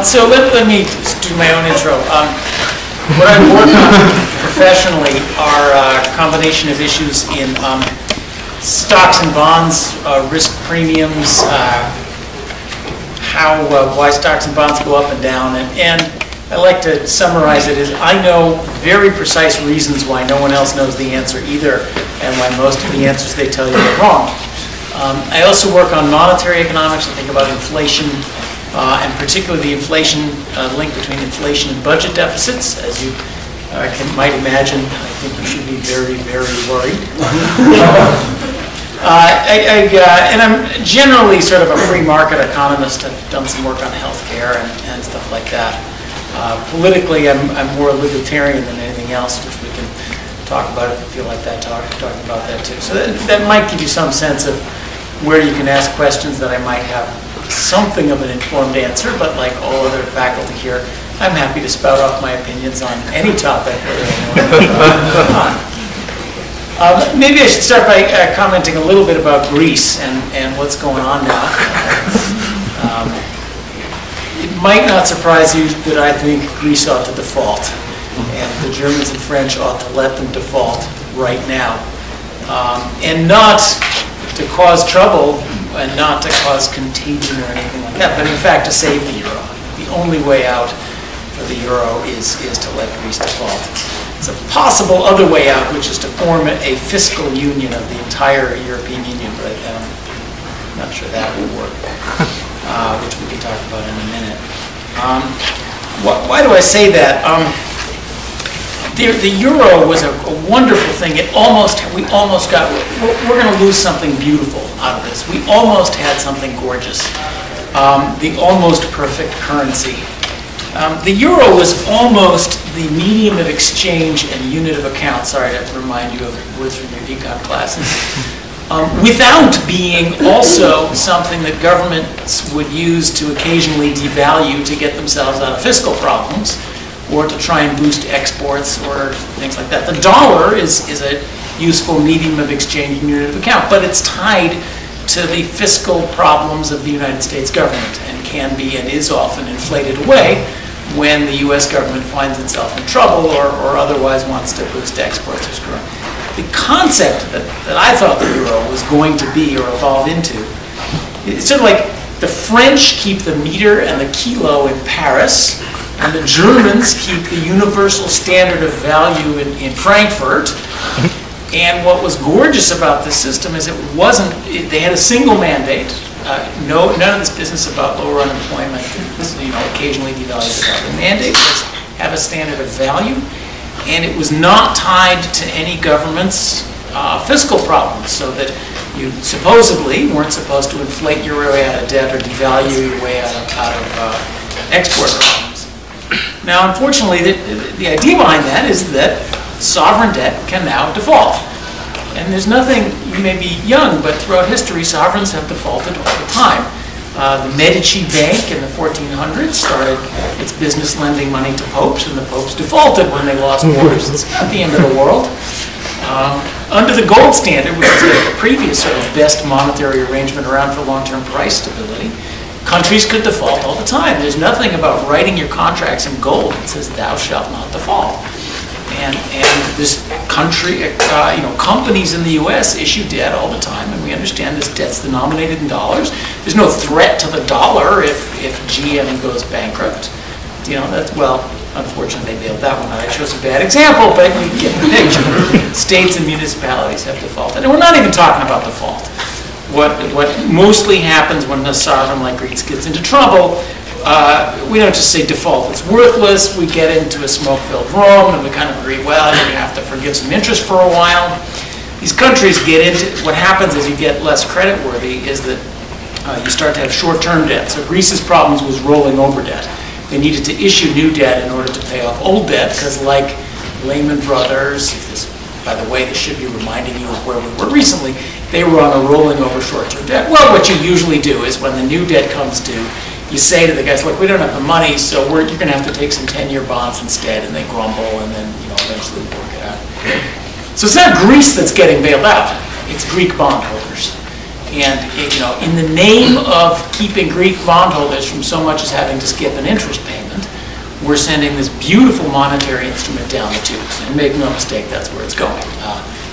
So let me do my own intro. What I work on professionally are a combination of issues in stocks and bonds, risk premiums, why stocks and bonds go up and down, and I like to summarize it as I know very precise reasons why no one else knows the answer either, and why most of the answers they tell you are wrong. I also work on monetary economics. I think about inflation, and particularly the inflation link between inflation and budget deficits. As you might imagine, I think you should be very, very worried. And I'm generally sort of a free market economist. I've done some work on healthcare and stuff like that. Politically, I'm more libertarian than anything else, which we can talk about if you feel like that, talking about that too. So that might give you some sense of where you can ask questions that I might have something of an informed answer, but like all other faculty here, I'm happy to spout off my opinions on any topic. Maybe I should start by commenting a little bit about Greece and what's going on now. It might not surprise you that I think Greece ought to default, and the Germans and French ought to let them default right now, and not to cause trouble and not to cause contagion or anything like that, but in fact to save the euro. The only way out for the euro is to let Greece default. It's a possible other way out, which is to form a fiscal union of the entire European Union, but I'm not sure that will work, which we can talk about in a minute. Why do I say that? The euro was a wonderful thing. We almost got, we're going to lose something beautiful out of this. We almost had something gorgeous. The almost perfect currency. The euro was almost the medium of exchange and unit of account. Sorry to remind you of words from your econ classes. Without being also something that governments would use to occasionally devalue to get themselves out of fiscal problems, or to try and boost exports or things like that. The dollar is a useful medium of exchange and unit of account, but it's tied to the fiscal problems of the United States government and can be and is often inflated away when the US government finds itself in trouble or otherwise wants to boost exports or screw. The concept that I thought the euro was going to be or evolve into, it's sort of like the French keep the meter and the kilo in Paris, and the Germans keep the universal standard of value in Frankfurt. And what was gorgeous about this system is they had a single mandate. None of this business about lower unemployment, occasionally devalued. The mandate was have a standard of value, and it was not tied to any government's fiscal problems, so that you supposedly weren't supposed to inflate your way out of debt or devalue your way out of export problems. Now, unfortunately, the idea behind that is that sovereign debt can now default. And there's nothing, you may be young, but throughout history, sovereigns have defaulted all the time. The Medici Bank in the 1400s started its business lending money to popes, and the popes defaulted when they lost wars. It's not the end of the world. Under the gold standard, which is the previous sort of best monetary arrangement around for long-term price stability, countries could default all the time. There's nothing about writing your contracts in gold that says thou shalt not default. And this country, companies in the U.S. issue debt all the time, and we understand this debt's denominated in dollars. There's no threat to the dollar if GM goes bankrupt. Unfortunately they bailed that one out. I chose a bad example, but you get the picture. States and municipalities have defaulted. And we're not even talking about default. What mostly happens when a sovereign like Greece gets into trouble, we don't just say default, it's worthless. We get into a smoke-filled room and we kind of agree, well, you're going to have to forgive some interest for a while. These countries get into, what happens as you get less creditworthy is that you start to have short-term debt. So Greece's problems was rolling over debt. They needed to issue new debt in order to pay off old debt, because like Lehman Brothers, by the way, this should be reminding you of where we were recently, they were on a rolling over short-term debt. Well, what you usually do is when the new debt comes due, you say to the guys, look, we don't have the money, so you're going to have to take some 10-year bonds instead, and they grumble, and then eventually work it out. So it's not Greece that's getting bailed out, it's Greek bondholders. And in the name of keeping Greek bondholders from so much as having to skip an interest payment, we're sending this beautiful monetary instrument down the tubes. And make no mistake, that's where it's going.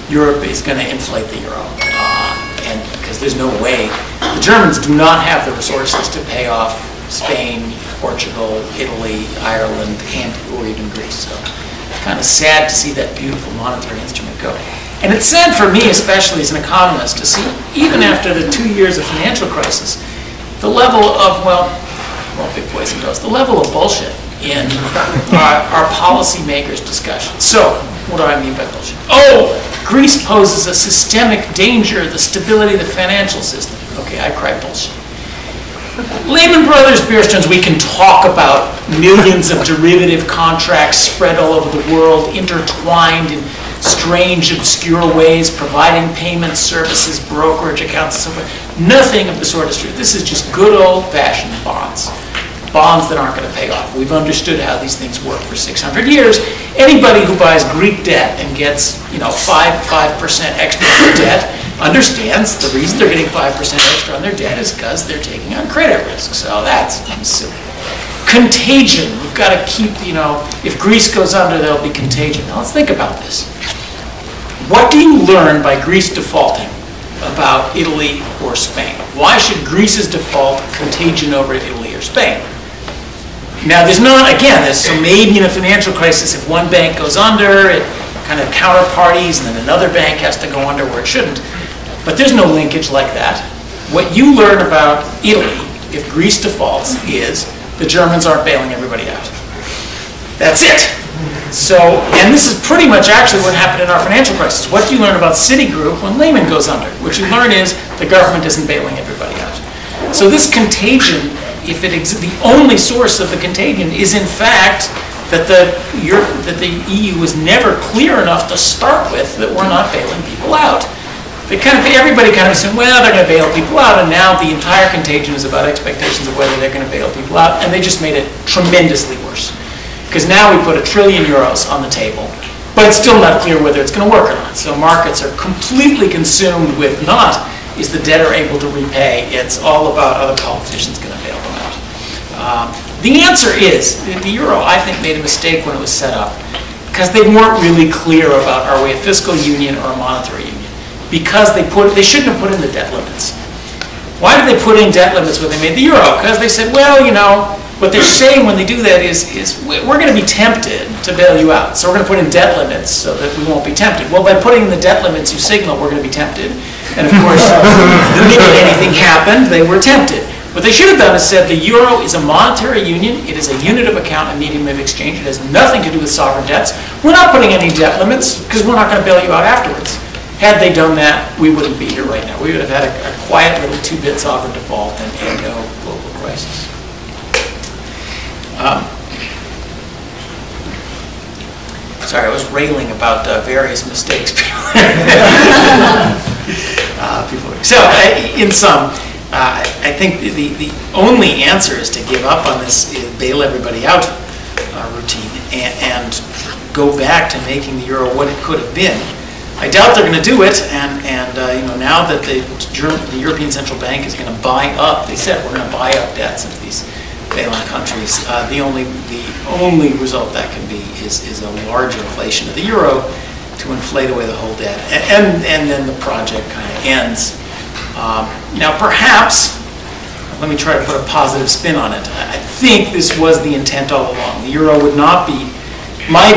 Europe is going to inflate the euro, and because there's no way, the Germans do not have the resources to pay off Spain, Portugal, Italy, Ireland, or even Greece. So it's kind of sad to see that beautiful monetary instrument go. And it's sad for me, especially as an economist, to see, even after the 2 years of financial crisis, the level of, well, big boys and girls, the level of bullshit in our policymakers' discussion. So, what do I mean by bullshit? Oh, Greece poses a systemic danger to the stability of the financial system. Okay, I cry bullshit. Lehman Brothers, Bear Stearns, we can talk about millions of derivative contracts spread all over the world, intertwined in strange, obscure ways, providing payment services, brokerage accounts, and so forth. Nothing of the sort is true. This is just good old-fashioned bonds. Bonds that aren't going to pay off. We've understood how these things work for 600 years. Anybody who buys Greek debt and gets, 5% extra on their debt understands the reason they're getting 5% extra on their debt is because they're taking on credit risk. So that's silly. Contagion. We've got to keep, if Greece goes under, there'll be contagion. Now let's think about this. What do you learn by Greece defaulting about Italy or Spain? Why should Greece's default contagion over Italy or Spain? Now, so maybe in a financial crisis, if one bank goes under, it kind of counterparties, and then another bank has to go under where it shouldn't. But there's no linkage like that. What you learn about Italy, if Greece defaults, is the Germans aren't bailing everybody out. That's it. So, and this is pretty much actually what happened in our financial crisis. What do you learn about Citigroup when Lehman goes under? What you learn is the government isn't bailing everybody out. So this contagion, if the only source of the contagion is in fact that the EU was never clear enough to start with that we're not bailing people out. Everybody kind of assumed, well, they're going to bail people out, and now the entire contagion is about expectations of whether they're going to bail people out, and they just made it tremendously worse. Because now we put €1 trillion on the table, but it's still not clear whether it's going to work or not. So markets are completely consumed with not is the debtor able to repay, it's all about other politicians going to bail them out. The answer is, the euro, I think, made a mistake when it was set up, because they weren't really clear about are we a fiscal union or a monetary union. Because they shouldn't have put in the debt limits. Why did they put in debt limits when they made the euro? Because they said, well, what they're saying when they do that is we're going to be tempted to bail you out. So we're going to put in debt limits so that we won't be tempted. Well, by putting in the debt limits, you signal we're going to be tempted. And of course, the minute anything happened, they were tempted. What they should have done is said the euro is a monetary union. It is a unit of account and medium of exchange. It has nothing to do with sovereign debts. We're not putting any debt limits because we're not going to bail you out afterwards. Had they done that, we wouldn't be here right now. We would have had a quiet little 2-bit sovereign default and no global crisis. Sorry, I was railing about various mistakes. So, in sum, I think the only answer is to give up on this bail everybody out routine and go back to making the euro what it could have been. I doubt they're going to do it, and now that the European Central Bank is going to buy up, they said we're going to buy up debts of these failing countries. The only result that can be is a large inflation of the euro to inflate away the whole debt, and then the project kind of ends. Now, perhaps, let me try to put a positive spin on it. I think this was the intent all along. The euro would not be, my